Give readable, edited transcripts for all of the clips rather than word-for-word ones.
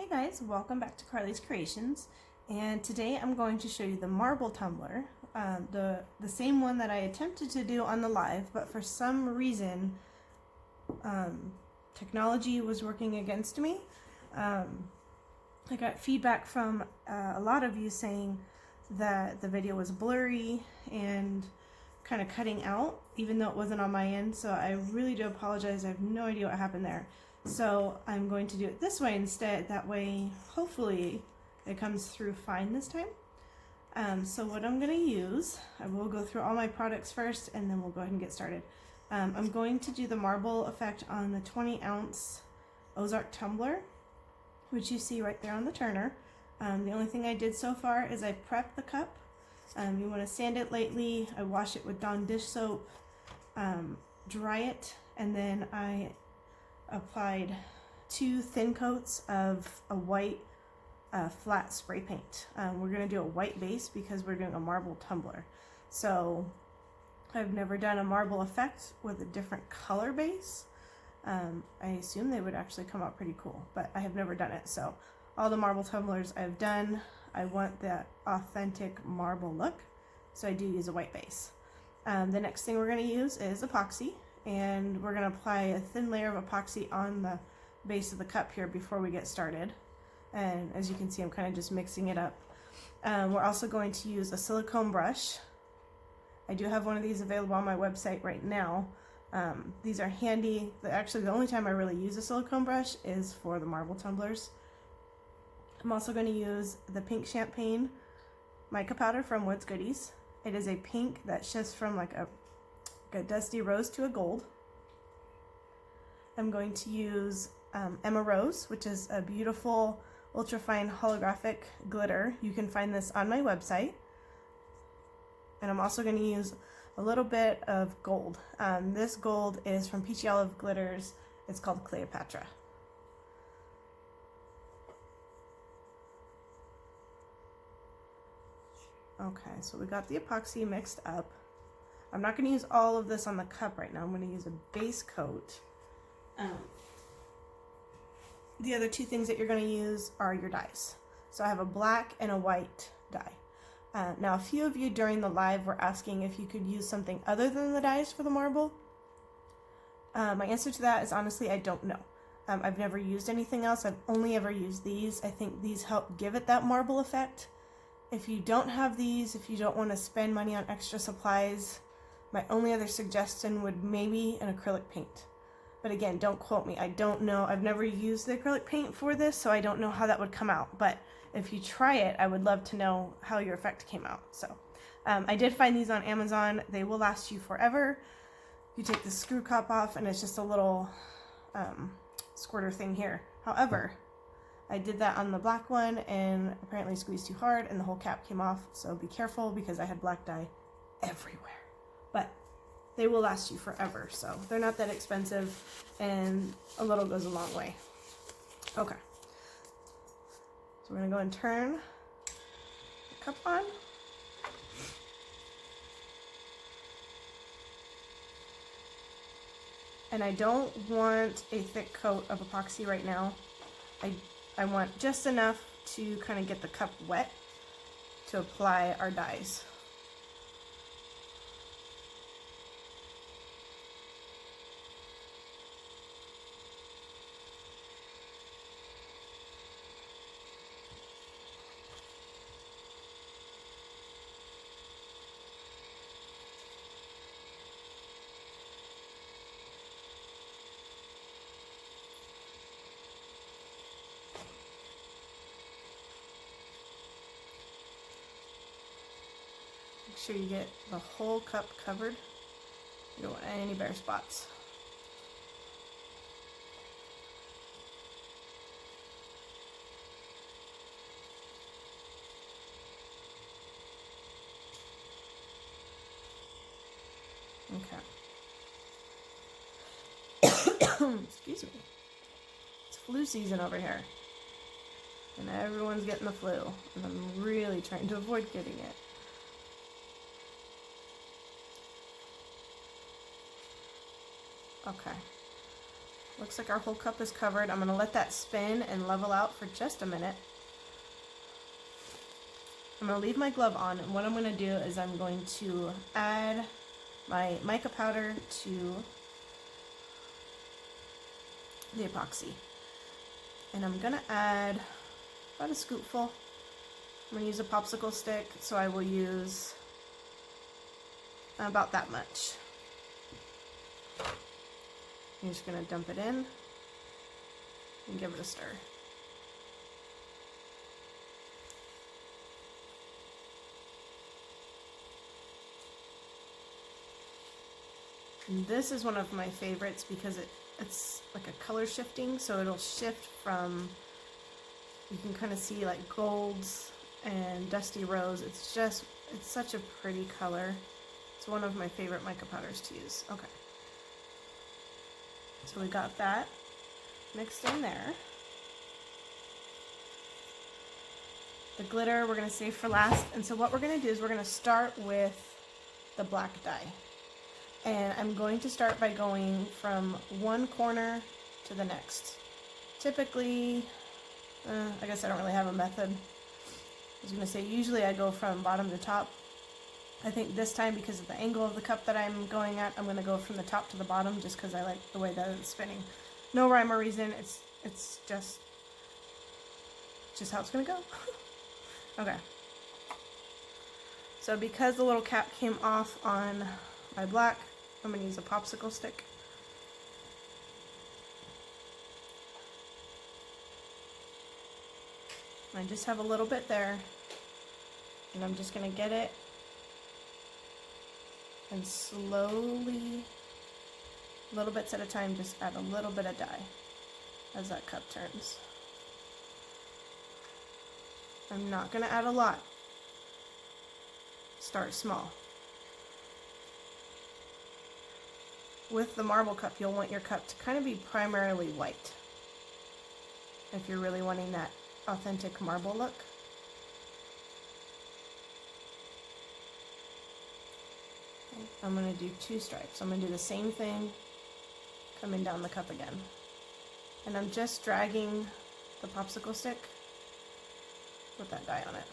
Hey guys, welcome back to Carly's Creations, and today I'm going to show you the marble tumbler, the same one that I attempted to do on the live, but for some reason technology was working against me. I got feedback from a lot of you saying that the video was blurry and kind of cutting out, even though it wasn't on my end, so I really do apologize. I have no idea what happened there. So I'm going to do it this way instead. That way, hopefully, it comes through fine this time. So what I'm going to use, I will go through all my products first, and then we'll go ahead and get started. I'm going to do the marble effect on the 20-ounce Ozark tumbler, which you see right there on the turner. The only thing I did so far is I prepped the cup. You want to sand it lightly. I wash it with Dawn dish soap, dry it, and then I applied 2 thin coats of a white flat spray paint. We're going to do a white base because we're doing a marble tumbler. So I've never done a marble effect with a different color base. I assume they would actually come out pretty cool, but I have never done it. So all the marble tumblers I've done, I want that authentic marble look, so I do use a white base. The next thing we're going to use is epoxy. And we're going to apply a thin layer of epoxy on the base of the cup here before we get started. And as you can see, I'm kind of just mixing it up. We're also going to use a silicone brush. I do have one of these available on my website right now. These are handy. Actually, the only time I really use a silicone brush is for the marble tumblers. I'm also going to use the pink champagne mica powder from Woods Goodies. It is a pink that shifts from like a dusty rose to a gold. I'm going to use Emma Rose, which is a beautiful ultrafine holographic glitter. You can find this on my website. And I'm also going to use a little bit of gold. This gold is from Peachy Olive Glitters. It's called Cleopatra. Okay, so we got the epoxy mixed up. I'm not going to use all of this on the cup right now. I'm going to use a base coat. The other 2 things that you're going to use are your dyes. So I have a black and a white dye. Now a few of you during the live were asking if you could use something other than the dyes for the marble. My answer to that is honestly I don't know. I've never used anything else. I've only ever used these. I think these help give it that marble effect. If you don't have these, if you don't want to spend money on extra supplies, my only other suggestion would maybe an acrylic paint. But again, don't quote me. I don't know. I've never used the acrylic paint for this, so I don't know how that would come out. But if you try it, I would love to know how your effect came out. So I did find these on Amazon. They will last you forever. You take the screw cap off, and it's just a little squirter thing here. However, I did that on the black one, and apparently squeezed too hard, and the whole cap came off. So be careful because I had black dye everywhere. But they will last you forever, so they're not that expensive, and a little goes a long way. Okay, so we're going to go and turn the cup on. And I don't want a thick coat of epoxy right now. I want just enough to kind of get the cup wet to apply our dyes. Make sure you get the whole cup covered. You don't want any bare spots. Okay. Excuse me. It's flu season over here. And everyone's getting the flu. And I'm really trying to avoid getting it. Okay. Looks like our whole cup is covered. I'm gonna let that spin and level out for just a minute. I'm gonna leave my glove on, and what I'm gonna do is I'm going to add my mica powder to the epoxy. And I'm gonna add about a scoopful. I'm gonna use a popsicle stick, so I will use about that much. I'm just gonna dump it in and give it a stir. And this is one of my favorites because it's like a color shifting, so it'll shift from, you can kind of see like golds and dusty rose. It's such a pretty color. It's one of my favorite mica powders to use. Okay. So we got that mixed in there. The glitter we're going to save for last. And so what we're going to do is we're going to start with the black dye. And I'm going to start by going from one corner to the next. Typically, I guess I don't really have a method. I was going to say usually I go from bottom to top. I think this time, because of the angle of the cup that I'm going at, I'm going to go from the top to the bottom just because I like the way that it's spinning. No rhyme or reason. It's just how it's going to go. Okay. So because the little cap came off on my black, I'm going to use a popsicle stick. I just have a little bit there, and I'm just going to get it and slowly, little bits at a time, just add a little bit of dye as that cup turns. I'm not going to add a lot. Start small. With the marble cup, you'll want your cup to kind of be primarily white if you're really wanting that authentic marble look. Okay, I'm going to do 2 stripes. I'm going to do the same thing coming down the cup again. And I'm just dragging the popsicle stick with that dye on it.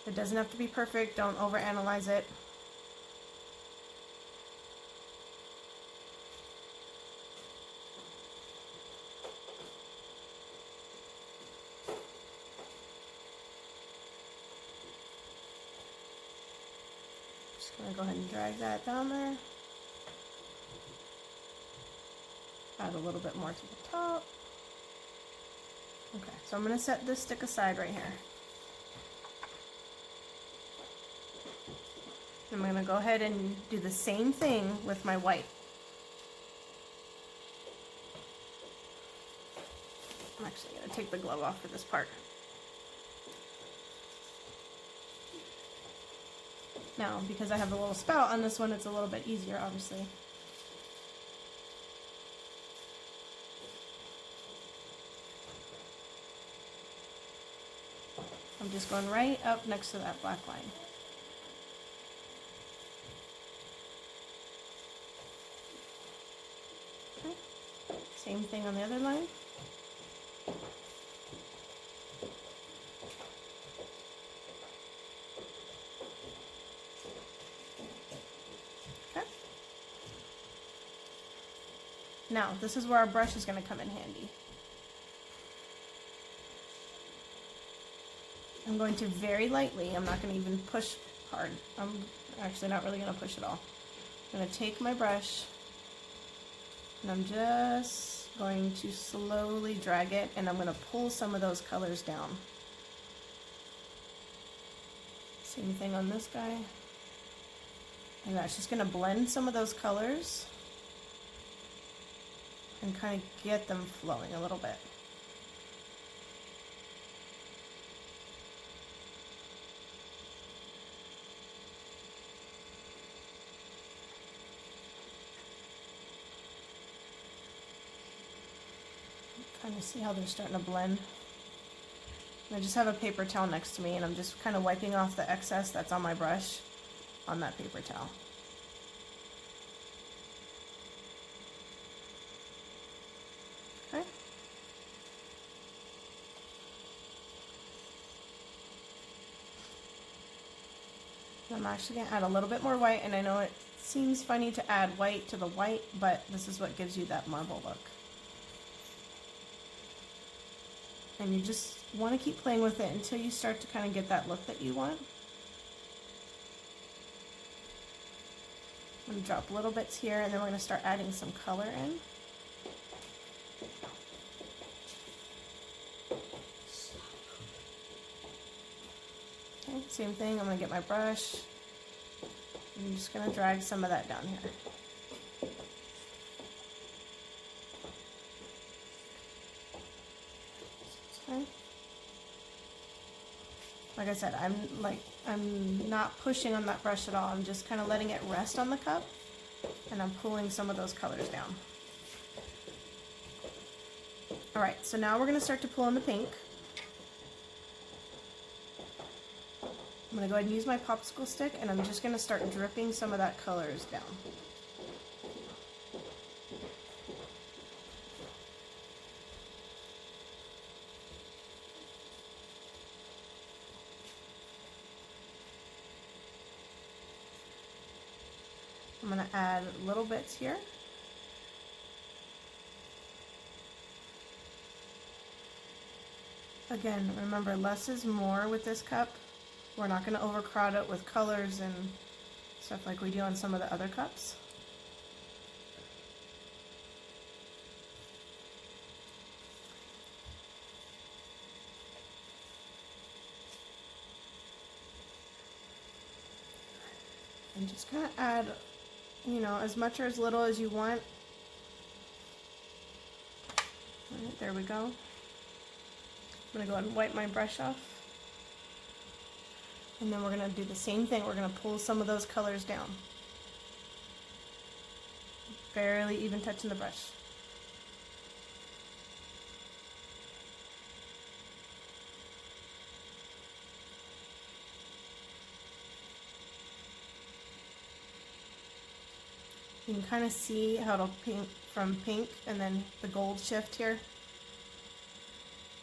It doesn't have to be perfect. Don't overanalyze it. Just gonna go ahead and drag that down there. Add a little bit more to the top. Okay, so I'm gonna set this stick aside right here. I'm gonna go ahead and do the same thing with my white. I'm actually gonna take the glove off for this part. Now, because I have a little spout on this one, it's a little bit easier, obviously. I'm just going right up next to that black line. Okay. Same thing on the other line. Okay. Now, this is where our brush is going to come in handy. I'm going to very lightly, I'm not going to even push hard. I'm actually not really going to push at all. I'm going to take my brush and I'm just going to slowly drag it, and I'm going to pull some of those colors down. Same thing on this guy. And that's just going to blend some of those colors and kind of get them flowing a little bit. Kind of see how they're starting to blend. And I just have a paper towel next to me, and I'm just kind of wiping off the excess that's on my brush on that paper towel. I'm actually going to add a little bit more white, and I know it seems funny to add white to the white, but this is what gives you that marble look. And you just want to keep playing with it until you start to kind of get that look that you want. I'm going to drop little bits here, and then we're going to start adding some color in. Okay, same thing, I'm going to get my brush. I'm just going to drag some of that down here. Okay. Like I said, I'm not pushing on that brush at all. I'm just kind of letting it rest on the cup, and I'm pulling some of those colors down. All right, so now we're going to start to pull in the pink. I'm going to go ahead and use my popsicle stick, and I'm just going to start dripping some of that colors down. I'm going to add little bits here. Again, remember, less is more with this cup. We're not going to overcrowd it with colors and stuff like we do on some of the other cups. And just kind of add, you know, as much or as little as you want. All right, there we go. I'm going to go ahead and wipe my brush off. And then we're going to do the same thing. We're going to pull some of those colors down. Barely even touching the brush. You can kind of see how it'll pink from pink and then the gold shift here.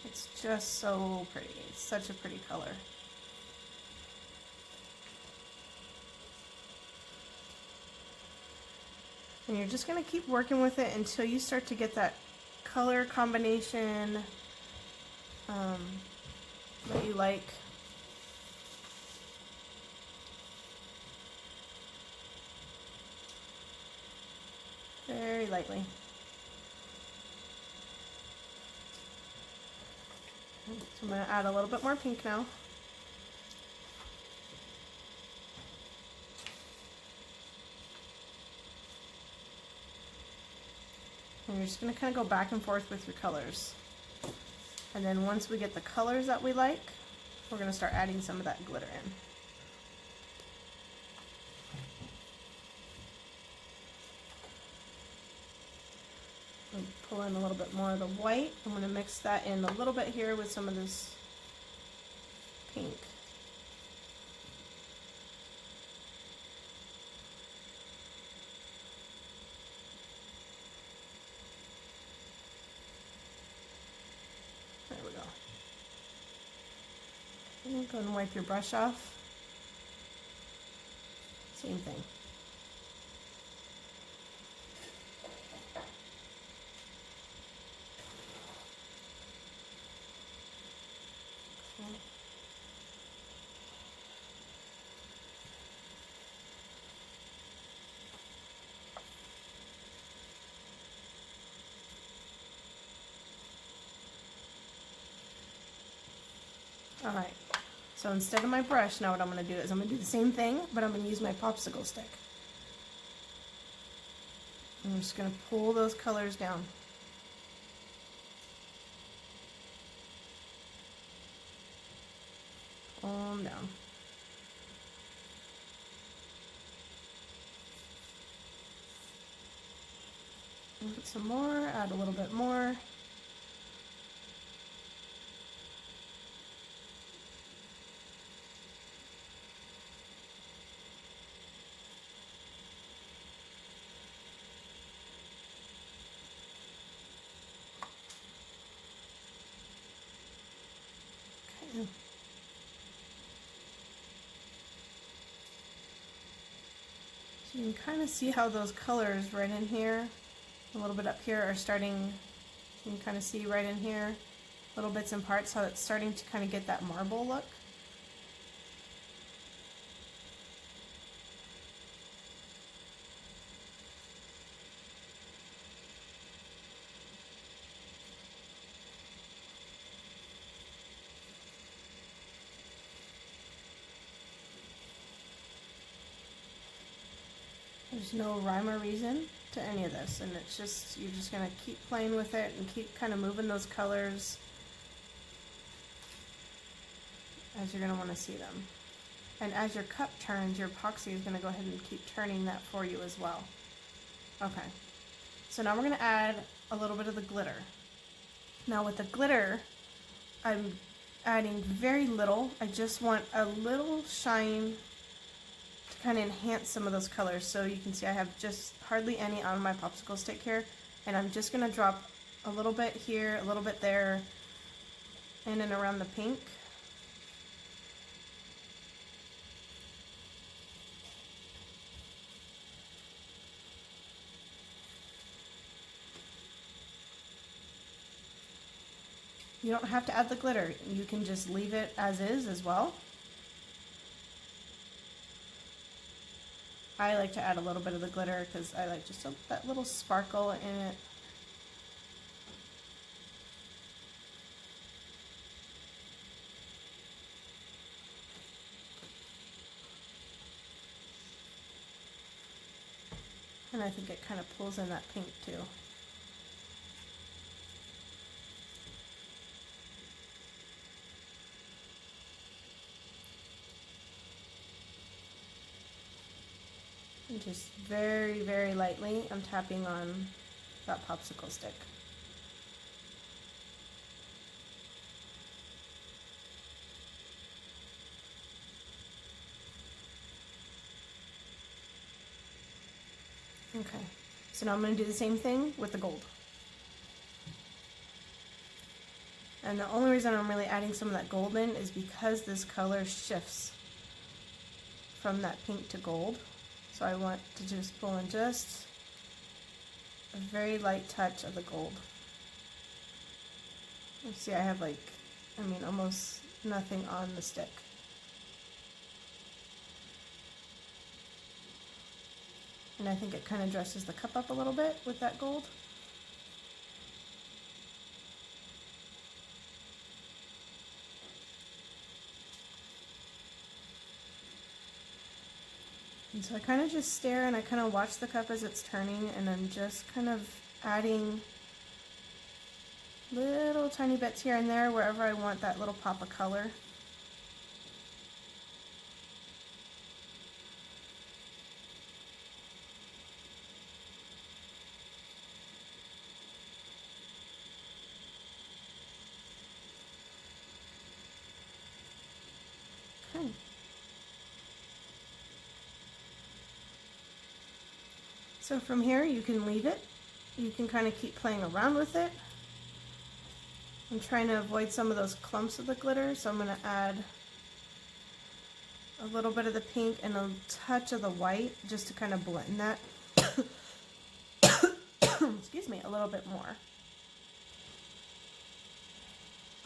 It's just so pretty. It's such a pretty color. And you're just going to keep working with it until you start to get that color combination that you like. Very lightly. So I'm going to add a little bit more pink now. And you're just going to kind of go back and forth with your colors. And then once we get the colors that we like, we're going to start adding some of that glitter in. Pull in a little bit more of the white. I'm going to mix that in a little bit here with some of this pink. There we go. And go and wipe your brush off. Same thing. Alright, so instead of my brush, now what I'm going to do is I'm going to do the same thing, but I'm going to use my popsicle stick. I'm just going to pull those colors down. Pull them down. Some more, add a little bit more. You can kind of see how those colors right in here, a little bit up here, are starting, you can kind of see right in here, little bits and parts, how it's starting to kind of get that marble look. There's no rhyme or reason to any of this, and it's just, you're just gonna keep playing with it and keep kind of moving those colors as you're gonna want to see them. And as your cup turns, your epoxy is gonna go ahead and keep turning that for you as well. Okay, so now we're gonna add a little bit of the glitter. Now with the glitter, I'm adding very little. I just want a little shine to kind of enhance some of those colors. So you can see I have just hardly any on my popsicle stick here, and I'm just going to drop a little bit here, a little bit there, in and around the pink. You don't have to add the glitter. You can just leave it as well. I like to add a little bit of the glitter because I like just that little sparkle in it. And I think it kind of pulls in that pink too. And just very, very lightly, I'm tapping on that popsicle stick. Okay, so now I'm going to do the same thing with the gold. And the only reason I'm really adding some of that gold in is because this color shifts from that pink to gold. So I want to just pull in just a very light touch of the gold. You see I have almost nothing on the stick. And I think it kind of dresses the cup up a little bit with that gold. And so I kind of just stare and I kind of watch the cup as it's turning, and I'm just kind of adding little tiny bits here and there wherever I want that little pop of color. Okay. So from here you can leave it. You can kind of keep playing around with it. I'm trying to avoid some of those clumps of the glitter, so I'm going to add a little bit of the pink and a touch of the white just to kind of blend that. Excuse me, a little bit more.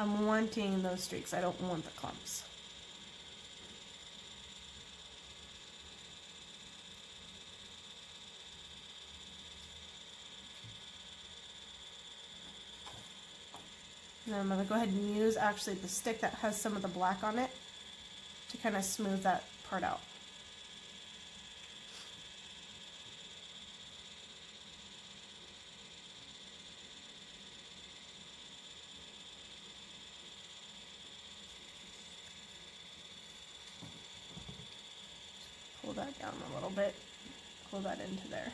I'm wanting those streaks. I don't want the clumps. And I'm going to go ahead and use actually the stick that has some of the black on it to kind of smooth that part out. Pull that down a little bit, pull that into there.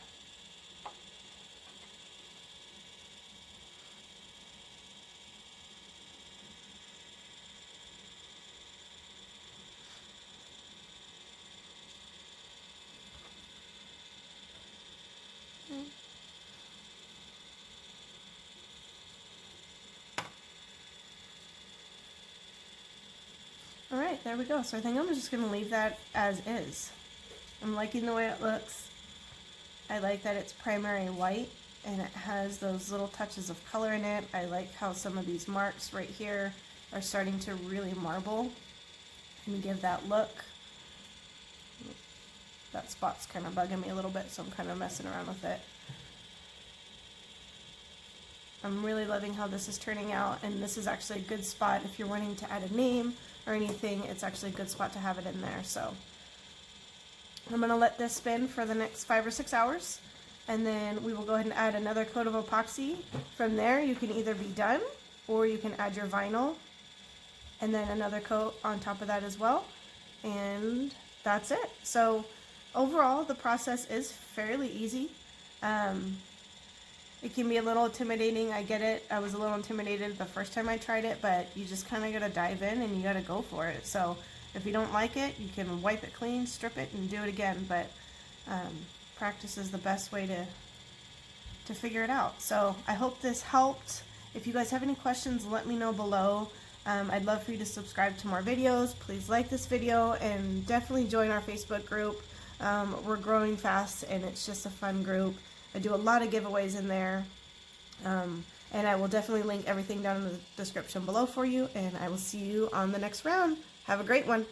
Alright, there we go. So I think I'm just going to leave that as is. I'm liking the way it looks. I like that it's primary white and it has those little touches of color in it. I like how some of these marks right here are starting to really marble and give that look. That spot's kind of bugging me a little bit, so I'm kind of messing around with it. I'm really loving how this is turning out, and this is actually a good spot if you're wanting to add a name or anything. It's actually a good spot to have it in there. So I'm going to let this spin for the next 5 or 6 hours, and then we will go ahead and add another coat of epoxy. From there, you can either be done, or you can add your vinyl, and then another coat on top of that as well, and that's it. So overall, the process is fairly easy. It can be a little intimidating, I get it. I was a little intimidated the first time I tried it, but you just kind of got to dive in and you got to go for it. So if you don't like it, you can wipe it clean, strip it, and do it again. But practice is the best way to figure it out. So I hope this helped. If you guys have any questions, let me know below. I'd love for you to subscribe to more videos. Please like this video and definitely join our Facebook group. We're growing fast and it's just a fun group. I do a lot of giveaways in there, and I will definitely link everything down in the description below for you, and I will see you on the next round. Have a great one.